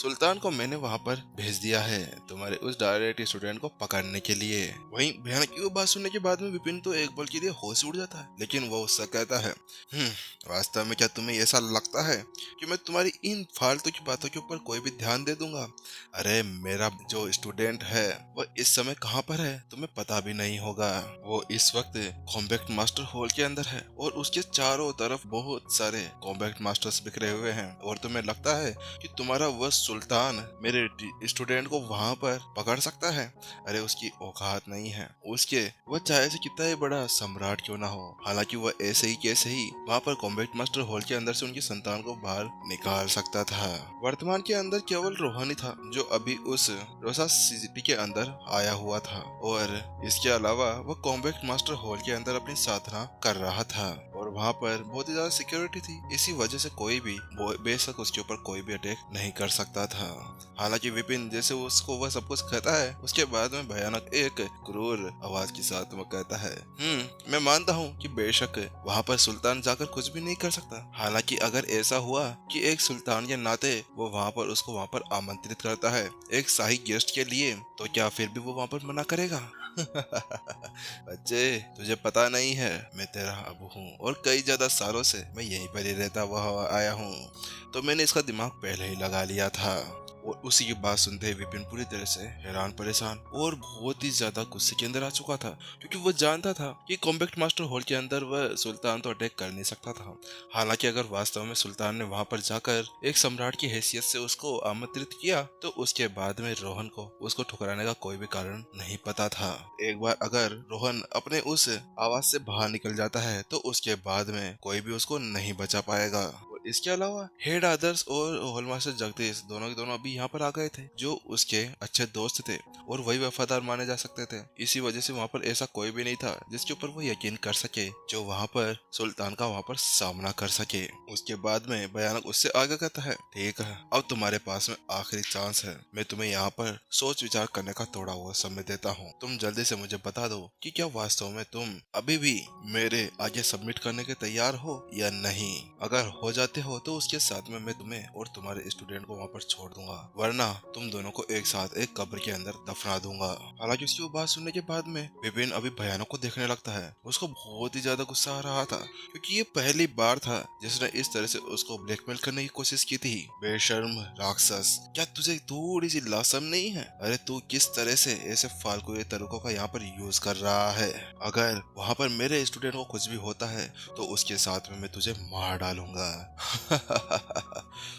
सुल्तान को मैंने वहाँ पर भेज दिया है तुम्हारे उस डायरेक्ट स्टूडेंट को पकड़ने के लिए। वहीं भयानक की वो बात सुनने के बाद में विपिन तो एक पल के लिए होश उड़ जाता है, लेकिन वो उससे कहता है, वास्तव में क्या तुम्हें ऐसा लगता है कि मैं तुम्हारी इन फालतू की बातों के ऊपर कोई भी ध्यान दे दूंगा? अरे मेरा जो स्टूडेंट है वो इस समय कहाँ पर है तुम्हें पता भी नहीं होगा। वो इस वक्त कॉम्बैक्ट मास्टर हॉल के अंदर है और उसके चारों तरफ बहुत सारे कॉम्बैक्ट मास्टर्स बिखरे हुए हैं, और तुम्हें लगता है कि तुम्हारा वह सुल्तान मेरे स्टूडेंट को वहां पर पकड़ सकता है? अरे उसकी औकात नहीं है उसके, वह चाहे से कितना ही बड़ा सम्राट क्यों ना हो। हालांकि वह ऐसे ही कैसे ही वहां पर कॉम्बैक्ट मास्टर हॉल के अंदर से उनकी संतान को बाहर निकाल सकता था। वर्तमान के अंदर केवल रोहन ही था जो अभी उस रोसा सिटी के अंदर आया हुआ था, और इसके अलावा वह कॉम्बैक्ट मास्टर हॉल के अंदर अपनी साधना कर रहा था, और वहाँ पर बहुत ही ज्यादा सिक्योरिटी थी। इसी वजह से कोई भी बेशक उसके ऊपर कोई भी अटैक नहीं कर सकता था। हालांकि विपिन जैसे उसको वह सब कुछ कहता है, उसके बाद में भयानक एक क्रूर आवाज के साथ वह कहता है, मैं मानता हूँ कि बेशक वहाँ पर सुल्तान जाकर कुछ भी नहीं कर सकता। हालांकि अगर ऐसा हुआ कि एक सुल्तान के नाते वो वहाँ पर उसको वहाँ पर आमंत्रित करता है एक शाही गेस्ट के लिए, तो क्या फिर भी वो वहाँ पर मना करेगा? बच्चे तुझे पता नहीं है मैं तेरा अबू हूँ, और कई ज्यादा सालों से मैं यहीं पर ही रहता हुआ आया हूँ, तो मैंने इसका दिमाग पहले ही लगा लिया था। और उसी की बात सुनते ही विपिन पूरी तरह से हैरान परेशान और बहुत ही ज्यादा गुस्से के अंदर आ चुका था, क्योंकि वो जानता था कि कॉम्बैक्ट मास्टर हॉल के अंदर वह सुल्तान तो अटैक कर नहीं सकता था। हालांकि अगर वास्तव में सुल्तान ने वहां पर जाकर एक सम्राट की हैसियत से उसको आमंत्रित किया, तो उसके बाद में रोहन को उसको ठुकराने का कोई भी कारण नहीं पता था। एक बार अगर रोहन अपने उस आवाज से बाहर निकल जाता है, तो उसके बाद में कोई भी उसको नहीं बचा पाएगा। इसके अलावा हेड आदर्श और होलमास्टर जगदीश दोनों के दोनों अभी यहाँ पर आ गए थे, जो उसके अच्छे दोस्त थे और वही वफादार माने जा सकते थे। इसी वजह से वहाँ पर ऐसा कोई भी नहीं था जिसके ऊपर वो यकीन कर सके, जो वहाँ पर सुल्तान का वहाँ पर सामना कर सके। उसके बाद में भयानक उससे आगे कहता है, ठीक है अब तुम्हारे पास में आखिरी चांस है, मैं तुम्हें यहाँ पर सोच विचार करने का थोड़ा हुआ समय देता हूँ। तुम जल्दी से मुझे बता दो कि क्या वास्तव में तुम अभी भी मेरे आगे सबमिट करने के तैयार हो या नहीं। अगर हो जाते हो तो उसके साथ में मैं तुम्हें और तुम्हारे स्टूडेंट को वहाँ पर छोड़ दूंगा, वरना तुम दोनों को एक साथ एक कब्र के अंदर दफना दूंगा। हालांकि उसकी वो बात सुनने के बाद में विपिन अभी भयानक को देखने लगता है। उसको बहुत ही ज्यादा गुस्सा आ रहा था, क्योंकि ये पहली बार था जिसने इस तरह से उसको ब्लैकमेल करने की कोशिश की थी। बेशर्म राक्षस, क्या तुझे थोड़ी सी लाशर्म नहीं है? अरे तू किस तरह से ऐसे फालतू तरीकों का यहाँ पर यूज कर रहा है? अगर वहाँ पर मेरे स्टूडेंट को कुछ भी होता है तो उसके साथ में मैं तुझे मार डालूंगा।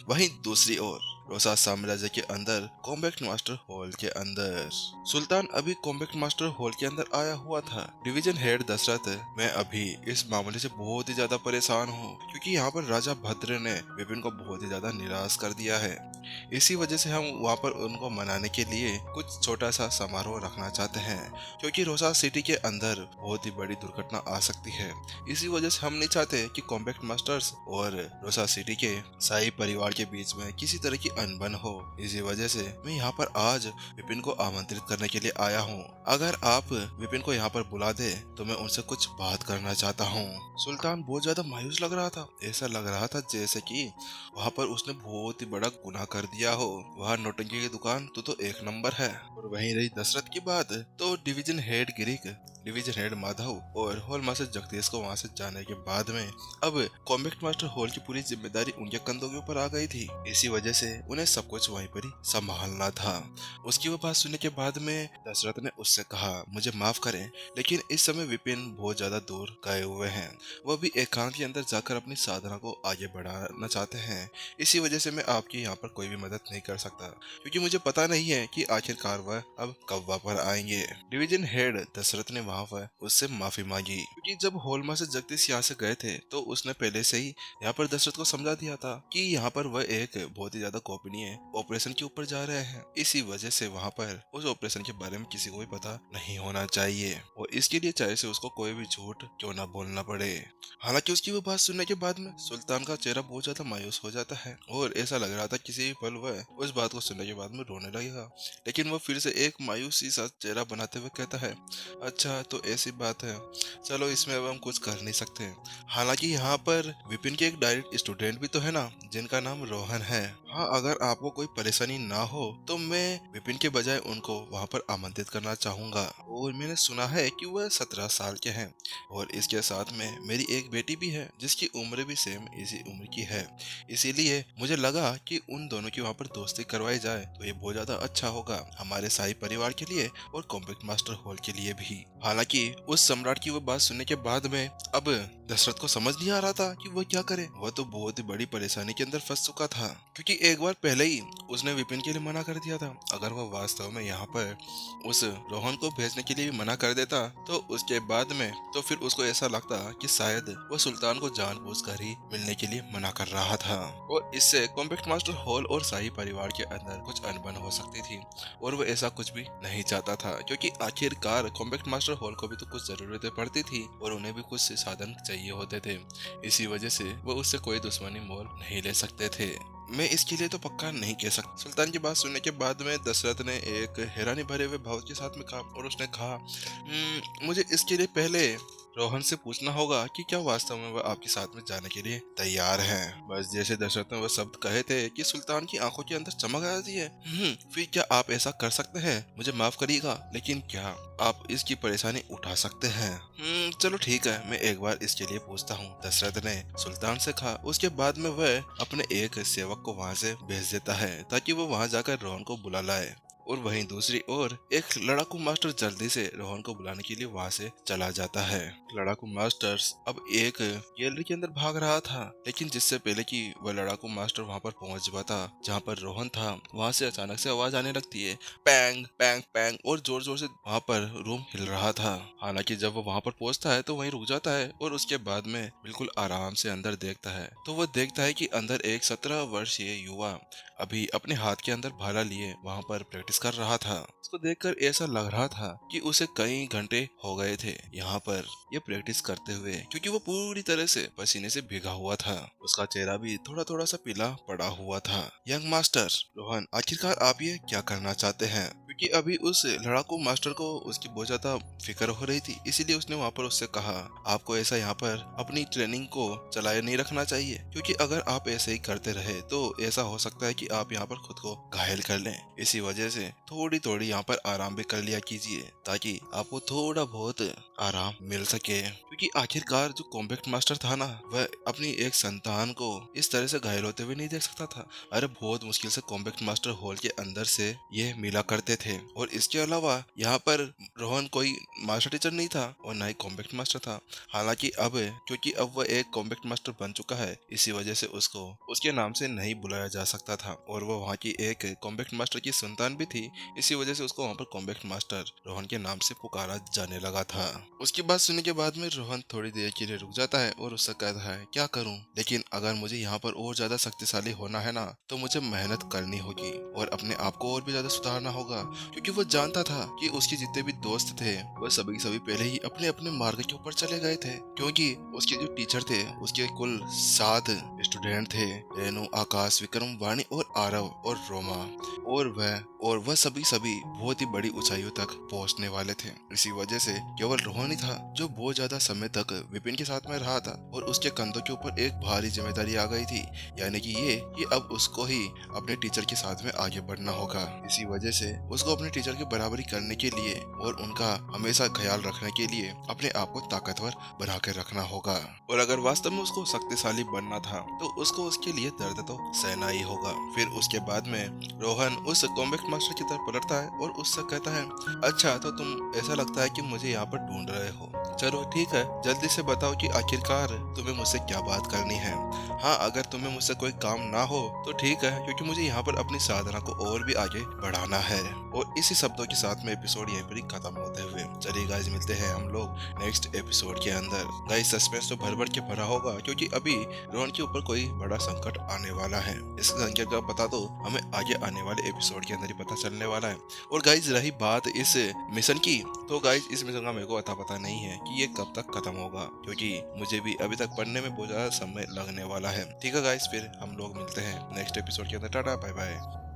वहीं दूसरी ओर रोसा साम्राज्य के अंदर कॉम्बैक्ट मास्टर हॉल के अंदर सुल्तान अभी कॉम्बैक्ट मास्टर हॉल के अंदर आया हुआ था। डिवीजन हेड दशरथ, मैं अभी इस मामले से बहुत ही ज्यादा परेशान हूँ, क्योंकि यहाँ पर राजा भद्र ने विपिन को बहुत ही ज्यादा निराश कर दिया है। इसी वजह से हम वहाँ पर उनको मनाने के लिए कुछ छोटा सा समारोह रखना चाहते हैं, क्योंकि रोसा सिटी के अंदर बहुत ही बड़ी दुर्घटना आ सकती है। इसी वजह से हम नहीं चाहते कि कॉम्बैक्ट मास्टर्स और रोसा सिटी के शाही परिवार के बीच में किसी तरह की अनबन हो। इसी वजह से मैं यहाँ पर आज विपिन को आमंत्रित करने के लिए आया हूँ। अगर आप विपिन को यहाँ पर बुला दे तो मैं उनसे कुछ बात करना चाहता हूँ। सुल्तान बहुत ज्यादा मायूस लग रहा था। ऐसा लग रहा था जैसे कि वहाँ पर उसने बहुत ही बड़ा गुनाह कर दिया हो। वहाँ नौटंकी की दुकान तो एक नंबर है। और वहीं रही दशरथ की बात, तो division head Girik, division head Madhav और हॉल मास्टर जगदीश को वहाँ से जाने के बाद में अब कॉम्बैक्ट मास्टर हॉल की पूरी जिम्मेदारी उनके कंधों के ऊपर आ गई थी। इसी वजह से उन्हें सब कुछ वहीं पर ही संभालना था। उसकी वो बात सुनने के बाद में दशरथ ने उससे कहा, मुझे माफ करें, लेकिन इस समय विपिन बहुत ज्यादा दूर गए हुए हैं। वह भी एकांत के अंदर जाकर अपनी साधना को आगे बढ़ाना चाहते हैं। इसी वजह से मैं आपकी यहाँ पर कोई भी मदद नहीं कर सकता, क्योंकि मुझे पता नहीं है कि आखिरकार वह अब कब वापस आएंगे। डिवीजन हेड दशरथ ने वहाँ पर उससे माफी मांगी, क्योंकि जब होलमा से जगदीश यहाँ से गए थे तो उसने पहले से ही यहाँ पर दशरथ को समझा दिया था कि यहाँ पर वह एक बहुत ही ज्यादा गोपनीय ऑपरेशन के ऊपर जा रहे हैं। इसी वजह से वहाँ पर उस ऑपरेशन के बारे में किसी को भी पता नहीं होना चाहिए, और इसके लिए चाहे से उसको कोई भी झूठ क्यों ना बोलना पड़े। हालांकि उसकी वो बात सुनने के बाद में सुल्तान का चेहरा बहुत ज्यादा मायूस हो जाता है, और ऐसा लग रहा था किसी भी पल वह उस बात को सुनने के बाद में रोने लगेगा। लेकिन वह फिर से एक मायूसी सा चेहरा बनाते हुए कहता है, अच्छा तो ऐसी बात है, चलो इसमें अब हम कुछ कर नहीं सकते। हालांकि यहाँ पर विपिन के एक डायरेक्ट स्टूडेंट भी तो है ना, जिनका नाम रोहन है। हाँ, अगर आपको कोई परेशानी ना हो तो मैं विपिन के बजाय उनको वहाँ पर आमंत्रित करना चाहूंगा। और मैंने सुना है कि वह 17 साल के हैं और इसके साथ में मेरी एक बेटी भी है जिसकी उम्र भी सेम इसी उम्र की है। इसीलिए मुझे लगा कि उन दोनों की वहाँ पर दोस्ती करवाई जाए तो ये बहुत ज्यादा अच्छा होगा हमारे शाही परिवार के लिए और कॉम्पैक्ट मास्टर हॉल के लिए भी। हालांकि उस सम्राट की वो बात सुनने के बाद में अब दशरथ को समझ नहीं आ रहा था कि वह क्या करे। वह तो बहुत ही बड़ी परेशानी के अंदर फंस चुका था क्योंकि एक बार पहले ही उसने विपिन के लिए मना कर दिया था। अगर वह वास्तव में यहाँ पर उस रोहन को भेजने के लिए भी मना कर देता तो उसके बाद में तो फिर उसको ऐसा लगता कि शायद वह सुल्तान को जानबूझकर ही मिलने के लिए मना कर रहा था और इससे कॉम्पैक्ट मास्टर हॉल और शाही परिवार के अंदर कुछ अनबन हो सकती थी और वह ऐसा कुछ भी नहीं चाहता था क्योंकि आखिरकार कॉम्पैक्ट मास्टर हॉल को भी तो कुछ जरूरतें पड़ती थी और उन्हें भी कुछ साधन चाहिए होते थे। इसी वजह से वो उससे कोई दुश्मनी मोल नहीं ले सकते थे। मैं इसके लिए तो पक्का नहीं कह सकता। सुल्तान की बात सुनने के बाद में दशरथ ने एक हैरानी भरे हुए भाव के साथ में कहा और उसने कहा, मुझे इसके लिए पहले रोहन से पूछना होगा कि क्या वास्तव में वह आपके साथ में जाने के लिए तैयार हैं। बस जैसे दशरथ ने वह शब्द कहे थे कि सुल्तान की आंखों के अंदर चमक आ जाती है। फिर क्या आप ऐसा कर सकते हैं? मुझे माफ करिएगा लेकिन क्या आप इसकी परेशानी उठा सकते हैं? चलो ठीक है, मैं एक बार इसके लिए पूछता हूँ, दशरथ ने सुल्तान से कहा। उसके बाद में वह अपने एक सेवक को वहाँ से भेज देता है ताकि वो वहाँ जाकर रोहन को बुला लाए और वहीं दूसरी ओर एक लड़ाकू मास्टर जल्दी से रोहन को बुलाने के लिए वहां से चला जाता है। लड़ाकू मास्टर अब एक गैलरी के अंदर भाग रहा था लेकिन जिससे पहले कि वह लड़ाकू मास्टर वहां पर पहुंच पाता जहां पर रोहन था, वहां से अचानक से आवाज आने लगती है, पैंग पैंग पैंग, और जोर जोर से वहां पर रूम हिल रहा था। हालांकि जब वो वहां पर पहुंचता है तो वहीं रुक जाता है और उसके बाद में बिल्कुल आराम से अंदर देखता है तो वह देखता है कि अंदर एक 17 वर्षीय युवा अभी अपने हाथ के अंदर भाला लिए वहां पर प्रैक्टिस कर रहा था। उसको देखकर ऐसा लग रहा था कि उसे कई घंटे हो गए थे यहाँ पर ये प्रैक्टिस करते हुए क्योंकि वो पूरी तरह से पसीने से भीगा हुआ था। उसका चेहरा भी थोड़ा थोड़ा सा पीला पड़ा हुआ था। यंग मास्टर रोहन, आखिरकार आप ये क्या करना चाहते हैं? क्योंकि अभी उस लड़ाकू मास्टर को उसकी बहुत ज्यादा फिक्र हो रही थी, इसीलिए उसने वहाँ पर उससे कहा, आपको ऐसा यहाँ पर अपनी ट्रेनिंग को चलाए नहीं रखना चाहिए क्योंकि अगर आप ऐसे ही करते रहे तो ऐसा हो सकता है कि आप यहाँ पर खुद को घायल कर लें। इसी वजह से थोड़ी थोड़ी यहाँ पर आराम भी कर लिया कीजिए ताकि आपको थोड़ा बहुत आराम मिल सके क्योंकि आखिरकार जो कॉम्पैक्ट मास्टर था ना, वह अपनी एक संतान को इस तरह से घायल होते हुए नहीं देख सकता था। अरे बहुत मुश्किल से कॉम्पैक्ट मास्टर हॉल के अंदर से ये मिला करते थे और इसके अलावा यहाँ पर रोहन कोई मास्टर टीचर नहीं था और न ही कॉम्पैक्ट मास्टर था। हालांकि अब क्योंकि अब वह एक कॉम्पैक्ट मास्टर बन चुका है, इसी वजह से उसको उसके नाम से नहीं बुलाया जा सकता था और वो वहाँ की एक कॉम्पैक्ट मास्टर की संतान भी थी, इसी वजह से उसको वहाँ पर कॉम्पैक्ट मास्टर रोहन के नाम से पुकारा जाने लगा था। उसकी बात सुनने के बाद में रोहन थोड़ी देर के लिए रुक जाता है और उससे कहता है, क्या करूं, लेकिन अगर मुझे यहाँ पर और ज्यादा शक्तिशाली होना है ना तो मुझे मेहनत करनी होगी और अपने आप को और भी ज्यादा सुधारना होगा क्योंकि वो जानता था कि उसके जितने भी दोस्त थे वह सभी पहले ही अपने अपने मार्ग के ऊपर चले गए थे क्योंकि उसके जो टीचर थे उसके कुल 7 स्टूडेंट थे, रेणु, आकाश, विक्रम, वाणी और आरव और रोमा, और वह सभी बहुत ही बड़ी ऊंचाइयों तक पहुंचने वाले थे। इसी वजह से केवल रोहन ही था जो बहुत ज्यादा समय तक विपिन के साथ में रहा था और उसके कंधों के ऊपर एक भारी जिम्मेदारी आ गई थी, यानी कि ये कि अब उसको ही अपने टीचर के साथ में आगे बढ़ना होगा। इसी वजह से उसको अपने टीचर की बराबरी करने के लिए और उनका हमेशा ख्याल रखने के लिए अपने आप को ताकतवर बना कर रखना होगा और अगर वास्तव में उसको शक्तिशाली बनना था तो उसको उसके लिए दर्द तो सहना ही होगा। फिर उसके बाद में रोहन उस कॉम्बैक्ट मास्टर की तरफ पलटता है और उससे कहता है, अच्छा तो तुम ऐसा लगता है कि मुझे यहाँ पर ढूंढ रहे हो, चलो ठीक है, जल्दी से बताओ कि आखिरकार तुम्हें मुझसे क्या बात करनी है। हाँ, अगर तुम्हें मुझसे कोई काम ना हो तो ठीक है क्योंकि मुझे यहाँ पर अपनी साधना को और भी आगे बढ़ाना है। और इसी शब्दों के साथ में एपिसोड यहीं पर ही खत्म होते हुए, चलिए गाइस मिलते हैं हम लोग नेक्स्ट एपिसोड के अंदर। गाइस सस्पेंस तो भर भर के भरा होगा क्योंकि अभी रोहन के ऊपर कोई बड़ा संकट आने वाला है। इस संकट का पता तो हमें आगे आने वाले एपिसोड के अंदर ही पता चलने वाला है। और गाइस रही बात इस मिशन की, तो गाइस इस मिशन का मेरे को अता पता नहीं है कि ये कब तक खत्म होगा क्योंकि मुझे भी अभी तक पढ़ने में बहुत ज्यादा समय लगने वाला है। ठीक है गाइस, फिर हम लोग मिलते हैं नेक्स्ट एपिसोड के अंदर। Tata bye bye.